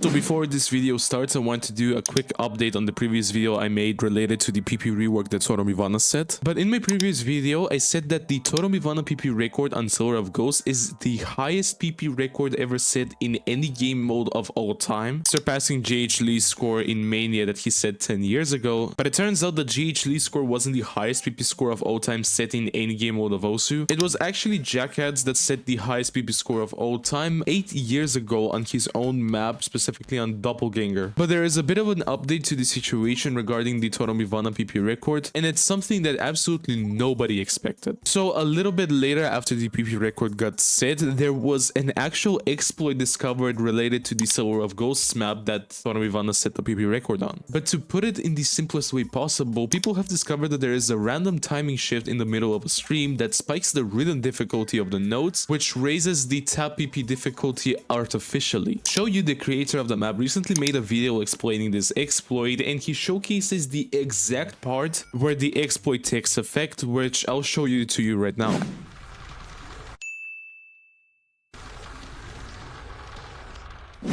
So before this video starts, I want to do a quick update on the previous video I made related to the PP rework that Toromivana set. But in my previous video, I said that the Toromivana PP record on Silver of Ghosts is the highest PP record ever set in any game mode of all time, surpassing GH Lee's score in Mania that he set 10 years ago. But it turns out that GH Lee's score wasn't the highest PP score of all time set in any game mode of Osu. It was actually Jackads that set the highest PP score of all time 8 years ago on his own map, specifically on Doppelganger. But there is a bit of an update to the situation regarding the Toromivana PP record, and it's something that absolutely nobody expected. So a little bit later, after the PP record got set, there was an actual exploit discovered related to the Silver of Ghosts map that Toromivana set the PP record on. But to put it in the simplest way possible, people have discovered that there is a random timing shift in the middle of a stream that spikes the rhythm difficulty of the notes, which raises the tap PP difficulty artificially. Shoyu, the creator of the map, recently made a video explaining this exploit, and he showcases the exact part where the exploit takes effect, which I'll show you to you right now.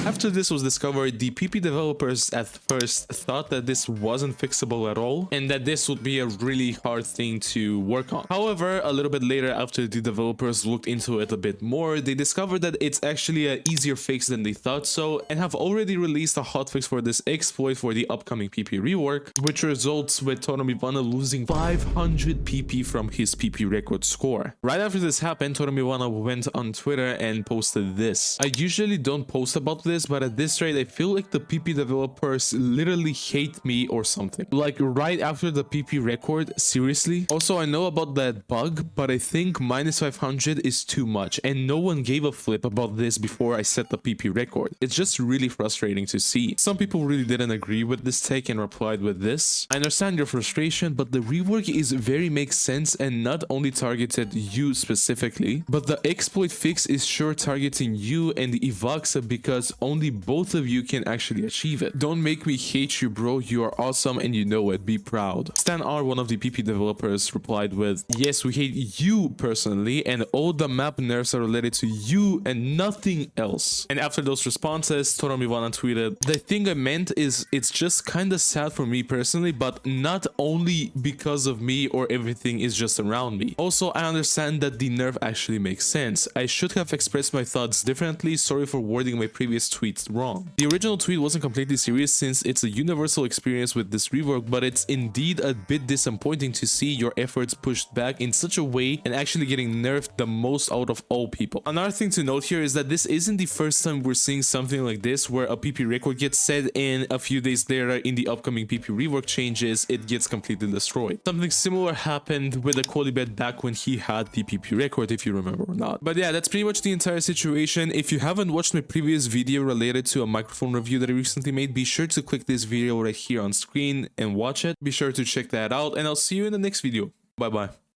After this was discovered, the PP developers at first thought that this wasn't fixable at all and that this would be a really hard thing to work on. However, a little bit later, after the developers looked into it a bit more, they discovered that it's actually an easier fix than they thought so, and have already released a hotfix for this exploit for the upcoming PP rework, which results with Toromivana losing 500 PP from his PP record score. Right after this happened, Toromivana went on Twitter and posted this. I usually don't post about this, but at this rate I feel like the PP developers literally hate me or something. Like right after the PP record, seriously? Also, I know about that bug, but I think minus 500 is too much, and no one gave a flip about this before I set the PP record. It's just really frustrating to see. Some people really didn't agree with this take and replied with this. I understand your frustration, but the rework is very makes sense and not only targeted you specifically, but the exploit fix is sure targeting you and the Evoxa because only both of you can actually achieve it. Don't make me hate you, bro. You are awesome and you know it. Be proud. Stan R, one of the PP developers, replied with, yes, we hate you personally, and all the map nerfs are related to you and nothing else. And after those responses, Toromivana tweeted, the thing I meant is it's just kinda sad for me personally, but not only because of me or everything is just around me. Also, I understand that the nerf actually makes sense. I should have expressed my thoughts differently. Sorry for wording my previous tweets wrong. The original tweet wasn't completely serious since it's a universal experience with this rework, but it's indeed a bit disappointing to see your efforts pushed back in such a way and actually getting nerfed the most out of all people. Another thing to note here is that this isn't the first time we're seeing something like this where a PP record gets set and a few days later in the upcoming PP rework changes, it gets completely destroyed. Something similar happened with the Kolibet back when he had the PP record, if you remember or not. But yeah, that's pretty much the entire situation. If you haven't watched my previous video related to a microphone review that I recently made, be sure to click this video right here on screen and watch it. Be sure to check that out, and I'll see you in the next video. Bye bye.